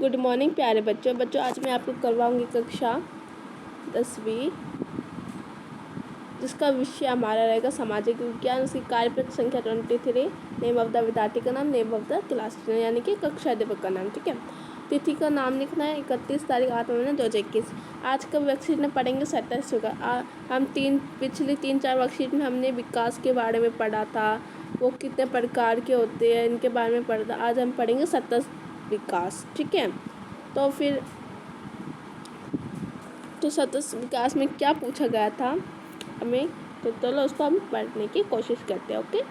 Good morning प्यारे बच्चों आज मैं आपको करवाऊंगी कक्षा 10वीं जिसका विषय हमारा रहेगा सामाजिक विज्ञान। उसकी कार्यपत्र संख्या 23। नेम ऑफ द विद्यार्थी का नाम, नेम ऑफ द क्लास यानी कि कक्षा अध्यापक का नाम। ठीक है, तिथि का नाम लिखना है 31 तारीख 8 महीना 2021। आज का वर्कशीट में पढ़ेंगे 27 होगा। हम पिछले 3-4 वर्कशीट में हमने विकास के बारे में पढ़ा था, वो कितने प्रकार के होते हैं इनके बारे में पढ़ा था। आज हम पढ़ेंगे 27 विकास। ठीक है, तो फिर तो 27 विकास में क्या पूछा गया था हमें, तो चलो उसको हम पढ़ने की कोशिश करते हैं। ओके,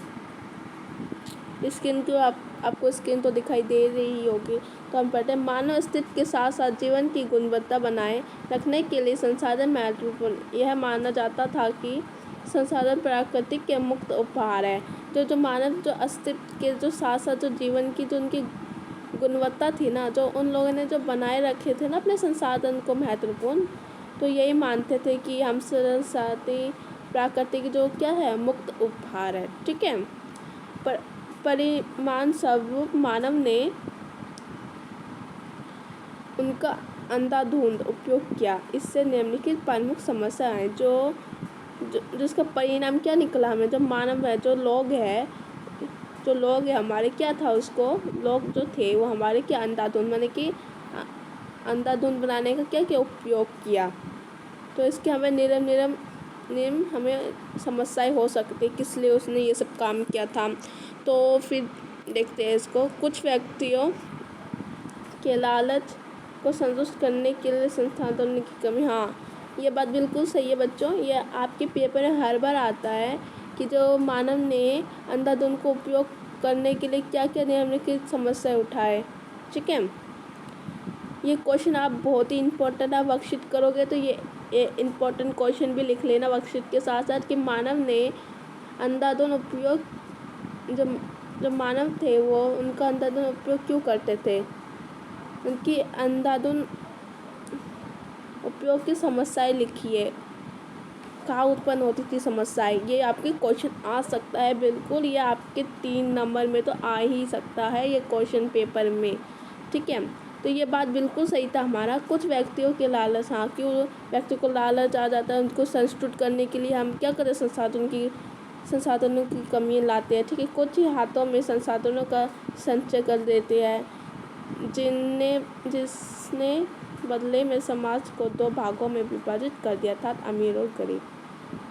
स्क्रीन तो आपको स्क्रीन तो दिखाई दे रही होगी। तो हम पढ़ते हैं, मानव अस्तित्व के साथ साथ जीवन की गुणवत्ता बनाए रखने के लिए संसाधन महत्वपूर्ण। यह माना जाता था कि संसाधन प्राकृतिक के मुक्त उपहार है। जो मानव जो अस्तित्व के जो साथ साथ जो जीवन की जो उनकी गुणवत्ता थी ना, जो उन लोगों ने जो बनाए रखे थे ना अपने संसाधन को महत्वपूर्ण, तो यही मानते थे कि हम संसाधन प्राकृतिक जो क्या है मुक्त उपहार है। ठीक है, परिमाण स्वरूप मानव ने उनका अंधाधुंध उपयोग किया। इससे निम्नलिखित प्रमुख समस्या है जिसका परिणाम क्या निकला हमें, जो मानव है जो लोग है हमारे क्या था, उसको लोग जो थे वो हमारे क्या अंधाधुंध माने कि अंधाधुंध बनाने का क्या उपयोग किया। तो इसके हमें निम्न हमें समस्याएं हो सकती, किस लिए उसने ये सब काम किया था। तो फिर देखते हैं इसको। कुछ व्यक्तियों के लालच को संतुष्ट करने के लिए संसाधनों की कमी। हाँ, ये बात बिल्कुल सही है बच्चों, ये आपके पेपर में हर बार आता है कि जो मानव ने अंधाधुंध को उपयोग करने के लिए क्या क्या निम्नलिखित समस्या उठाए। ठीक है, ये क्वेश्चन आप बहुत ही इम्पोर्टेंट आप वर्कशीट करोगे तो ये इम्पोर्टेंट क्वेश्चन भी लिख लेना वर्कशीट के साथ साथ कि मानव ने अंधाधुंध उपयोग जो मानव थे वो उनका अंधाधुंध उपयोग क्यों करते थे, उनकी अंधाधुंध उपयोग की समस्याएं लिखिए, कहाँ उत्पन्न होती थी समस्याएं। ये आपके क्वेश्चन आ सकता है बिल्कुल, ये आपके 3 नंबर में तो आ ही सकता है ये क्वेश्चन पेपर में। ठीक है, तो ये बात बिल्कुल सही था हमारा। कुछ व्यक्तियों के लालच, हाँ क्यों व्यक्ति को लालच आ जाता है, उनको संतुष्ट करने के लिए हम क्या करें, संसाधनों की कमी लाते हैं। ठीक है, कुछ ही हाथों में संसाधनों का संचय कर देते हैं जिसने बदले में समाज को 2 भागों में विभाजित कर दिया था, अमीर और गरीब।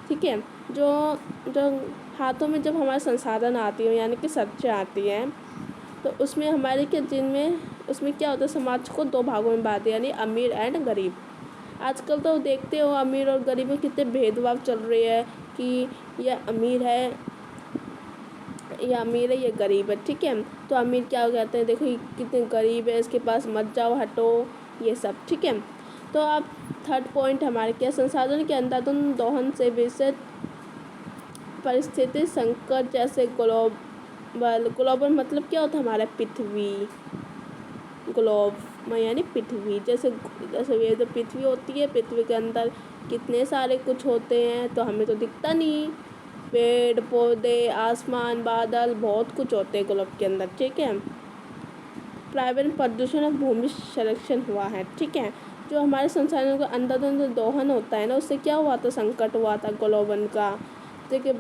ठीक है, जो हाथों में जब हमारे संसाधन आती है यानी कि सच्चे आती हैं तो उसमें हमारे के जिनमें उसमें क्या होता है, समाज को 2 भागों में बांट दिया यानी अमीर एंड गरीब। आजकल तो देखते हो अमीर और गरीब में कितने भेदभाव चल रहे हैं कि यह अमीर है ये गरीब है। ठीक है, तो अमीर क्या कहते हैं, देखो ये कितने गरीब है, इसके पास मत जाओ, हटो, ये सब। ठीक है, तो अब थर्ड पॉइंट हमारे क्या, संसाधन के अंधाधुंध दोहन से विशेष परिस्थिति संकट जैसे ग्लोबल मतलब क्या होता है हमारा पृथ्वी, ग्लोब यानी पृथ्वी, जैसे ये जो पृथ्वी होती है, पृथ्वी के अंदर कितने सारे कुछ होते हैं तो हमें तो दिखता नहीं, पेड़ पौधे, आसमान, बादल, बहुत कुछ होते हैं ग्लोब के अंदर। ठीक है, पर्यावरण प्रदूषण और भूमि संरक्षण हुआ है। ठीक है, जो हमारे संसाधनों का अंधाधुंध दोहन होता है ना, उससे क्या हुआ था, संकट हुआ था ग्लोबल का। देखिए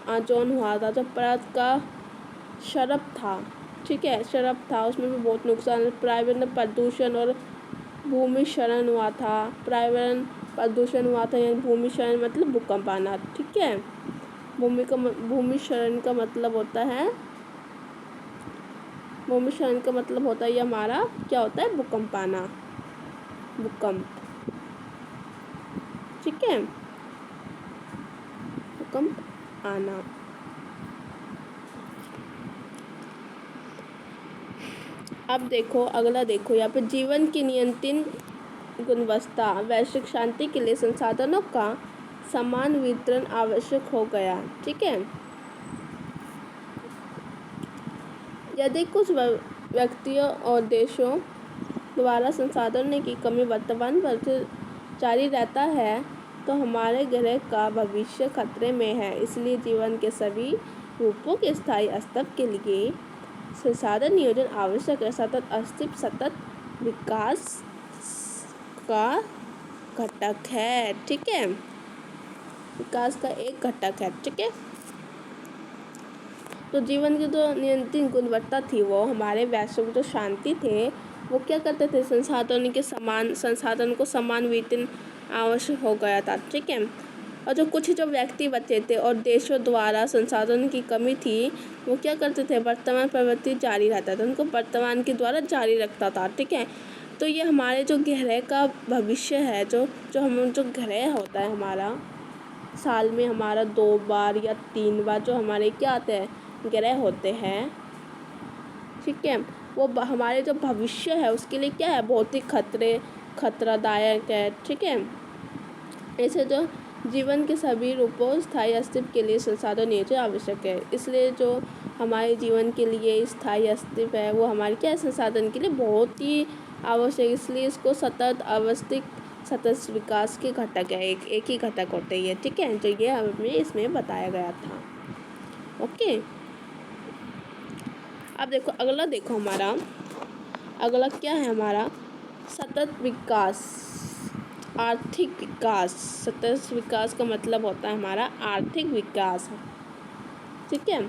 आजोन हुआ था, जो परत का शरब था। ठीक है, शरब था, उसमें भी बहुत नुकसान। पर्यावरण प्रदूषण और भूमि क्षरण हुआ था। पर्यावरण प्रदूषण हुआ था यानी भूमि क्षरण मतलब भूकंप आना। ठीक है, भूमि क्षरण का मतलब होता है, भूमि क्षरण का मतलब होता है ये हमारा क्या होता है, भूकंप आना, भूकंप। ठीक है, भूकंप आना। अब देखो अगला, देखो यहाँ पे जीवन की नियंत्रित गुणवत्ता, वैश्विक शांति के लिए संसाधनों का समान वितरण आवश्यक हो गया। ठीक है, यदि कुछ व्यक्तियों और देशों द्वारा संसाधनों की कमी वर्तमान पर जारी रहता है तो हमारे ग्रह का भविष्य खतरे में है। इसलिए जीवन के सभी रूपों के स्थायी अस्तित्व के लिए संसाधन नियोजन आवश्यक है। सतत अस्तित्व, सतत विकास का घटक है। ठीक है, विकास का एक घटक है। ठीक है, तो जीवन की जो नियंत्रित गुणवत्ता थी वो हमारे वैश्विक जो शांति थे वो क्या करते थे, संसाधन को समान वितरण आवश्यक हो गया था। ठीक है, और जो कुछ जो व्यक्ति बचे थे और देशों द्वारा संसाधन की कमी थी वो क्या करते थे, वर्तमान प्रवृत्ति जारी रहता था, उनको वर्तमान के द्वारा जारी रखता था। ठीक है, तो ये हमारे जो ग्रह का भविष्य है, जो ग्रह होता है हमारा, साल में हमारा 2 बार या 3 बार जो हमारे क्या आते हैं, ग्रह होते हैं। ठीक है, वो हमारे जो भविष्य है उसके लिए क्या है, बहुत ही खतरादायक है। ठीक है, ऐसे जो जीवन के सभी रूपों स्थायी अस्तित्व के लिए संसाधन नियोजन आवश्यक है। इसलिए जो हमारे जीवन के लिए स्थायी अस्तित्व है वो हमारे क्या है, संसाधन के लिए बहुत ही आवश्यक, इसलिए इसको सतत विकास के घटक है, एक ही घटक होते हैं। ठीक है, तो ये हमें इसमें बताया गया था। ओके, अब देखो अगला, देखो हमारा अगला क्या है, हमारा सतत विकास, आर्थिक विकास। सतत विकास का मतलब होता है हमारा आर्थिक विकास। ठीक है,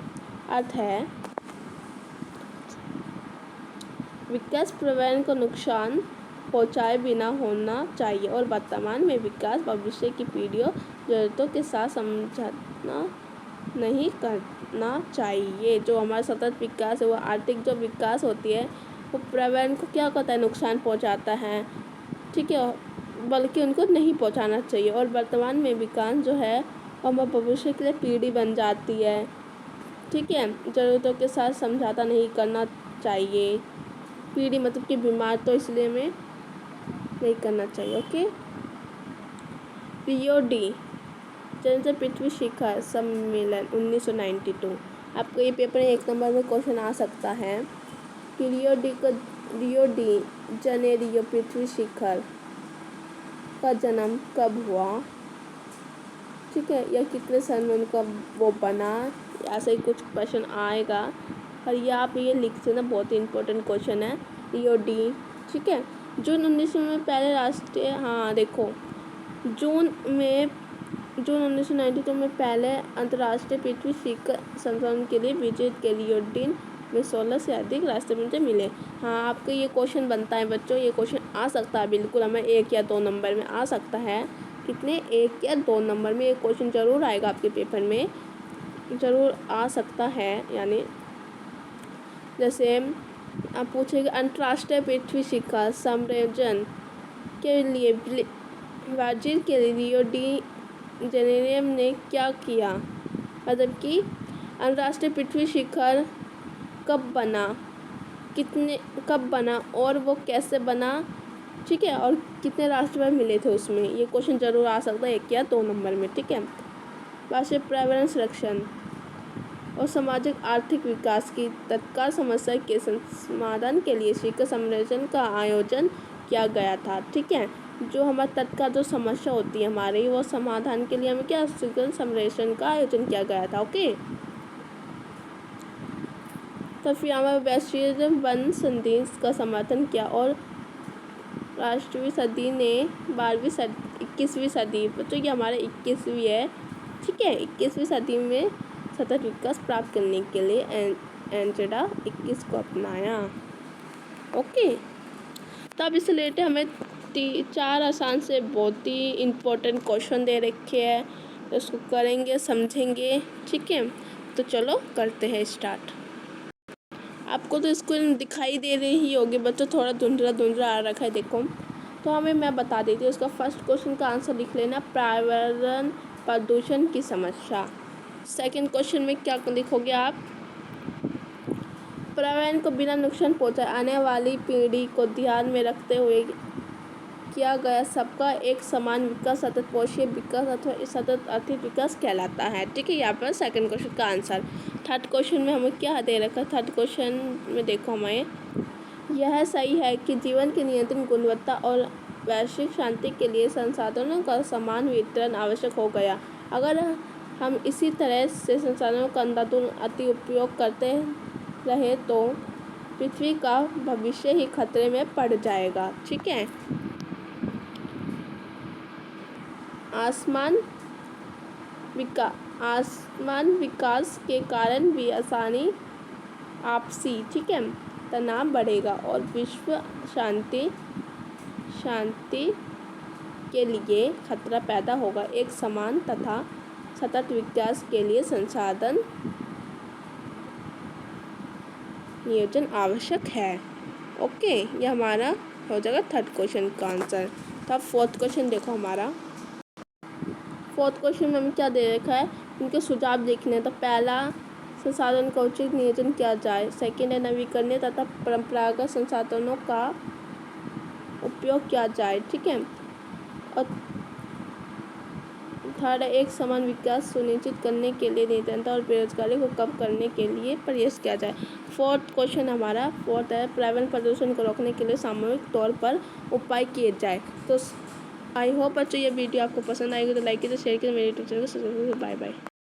अर्थ है विकास पर्यावरण को नुकसान पहुंचाए बिना होना चाहिए और वर्तमान में विकास भविष्य की पीढ़ियों जरूरतों के साथ समझौता नहीं करना चाहिए। जो हमारा सतत विकास है वो आर्थिक जो विकास होती है वो पर्यावरण को क्या करता है, नुकसान पहुंचाता है। ठीक है, बल्कि उनको नहीं पहुंचाना चाहिए और वर्तमान में विकास जो है वो हमारे भविष्य के लिए पीढ़ी बन जाती है। ठीक है, ज़रूरतों के साथ समझौता नहीं करना चाहिए। पीढ़ी मतलब कि बीमार, तो इसलिए हमें नहीं करना चाहिए। ओके, रियो डी जनरल पृथ्वी शिखर सम्मेलन 1992, आपको ये पेपर 1 नंबर में क्वेश्चन आ सकता है कि रियो डी जनेरियो पृथ्वी शिखर का जन्म कब हुआ। ठीक है, या कितने सन में उनका वो बना, ऐसे ही कुछ क्वेश्चन आएगा और ये आप ये लिख देना, बहुत ही इंपॉर्टेंट क्वेश्चन है। रियो डी, ठीक है, जून 1900 में पहले राष्ट्रीय, हाँ देखो जून 1992 में पहले अंतर्राष्ट्रीय पृथ्वी शिखर सम्मेलन के लिए विजिट के रियो डी में 16 से अधिक राष्ट्रपति मिले। हाँ, आपको ये क्वेश्चन बनता है बच्चों, ये क्वेश्चन आ सकता है, बिल्कुल हमें 1 या 2 नंबर में आ सकता है। कितने, 1 या 2 नंबर में ये क्वेश्चन ज़रूर आएगा, आपके पेपर में ज़रूर आ सकता है। यानी जैसे आप पूछेंगे अंतर्राष्ट्रीय पृथ्वी शिखर सम्मेलन के लिए ब्राज़ील के रियो डी जेनेरियो ने क्या किया, मतलब कि अंतर्राष्ट्रीय पृथ्वी शिखर कब बना और वो कैसे बना। ठीक है, और कितने राष्ट्रपति मिले थे उसमें, ये क्वेश्चन ज़रूर आ सकता है 1 या 2 नंबर में। ठीक है, राष्ट्रीय पर्यावरण संरक्षण और सामाजिक आर्थिक विकास की तत्काल समस्या के समाधान के लिए शिखर सम्मेलन का आयोजन किया गया था। ठीक है, जो हमारा तत्काल जो समस्या होती है हमारी, वो समाधान के लिए हमें क्या शिखर सम्मेलन का आयोजन किया गया था। ओके, तो फिर हमारे वैश्विक वन संधि का समर्थन किया और राष्ट्रवीय सदी ने 21वीं सदी, बच्चों ये हमारे 21वीं है। ठीक है, 21वीं सदी में सतत विकास प्राप्त करने के लिए एजेंडा 21 को अपनाया। ओके, तो अब इससे रिलेटेड हमें 4 आसान से बहुत ही इम्पोर्टेंट क्वेश्चन दे रखे हैं, तो उसको करेंगे, समझेंगे। ठीक है, तो चलो करते हैं स्टार्ट। आपको तो स्क्रीन दिखाई दे रही ही होगी बच्चों, थोड़ा धुंधला आ रखा है देखो, तो हमें मैं बता देती हूँ। उसका फर्स्ट क्वेश्चन का आंसर लिख लेना, पर्यावरण प्रदूषण की समस्या। सेकंड क्वेश्चन में क्या लिखोगे आप, पर्यावरण को बिना नुकसान पहुँचाए आने वाली पीढ़ी को ध्यान में रखते हुए किया गया सबका एक समान विकास सतत पोषीय विकास अथवा सतत आर्थिक विकास कहलाता है। ठीक है, यहाँ पर सेकंड क्वेश्चन का आंसर। थर्ड क्वेश्चन में हमें क्या दे रखा है, थर्ड क्वेश्चन में देखो हमें, यह सही है कि जीवन की नियंत्रण गुणवत्ता और वैश्विक शांति के लिए संसाधनों का समान वितरण आवश्यक हो गया। अगर हम इसी तरह से संसाधनों का अंधाधुंध अति उपयोग करते रहे तो पृथ्वी का भविष्य ही खतरे में पड़ जाएगा। ठीक है। आसमान विकास के कारण भी आपसी ठीक है तनाव बढ़ेगा और विश्व शांति के लिए खतरा पैदा होगा। एक समान तथा सतत विकास के लिए संसाधन नियोजन आवश्यक है। ओके, ये हमारा हो जाएगा थर्ड क्वेश्चन का आंसर। तो अब फोर्थ क्वेश्चन देखो हमारा। फोर्थ क्वेश्चन में हमें क्या दे रखा है, उनके सुझाव देखने हैं। तो पहला, संसाधन का उचित नियोजन किया जाए। सेकेंड है, नवीकरणीय तथा परंपरागत संसाधनों का उपयोग किया जाए। ठीक है। और थर्ड है, एक समान विकास सुनिश्चित करने के लिए निरंतरता और बेरोजगारी को कम करने के लिए प्रयास किया जाए। फोर्थ क्वेश्चन हमारा फोर्थ है, पर्यावरण प्रदूषण को रोकने के लिए सामूहिक तौर पर उपाय किए जाए। तो आई होप बच्चों ये वीडियो आपको पसंद आएगी तो लाइक कीजिए, शेयर कीजिए, मेरे यूट्यूब चैनल को सब्सक्राइब कीजिए। Bye bye.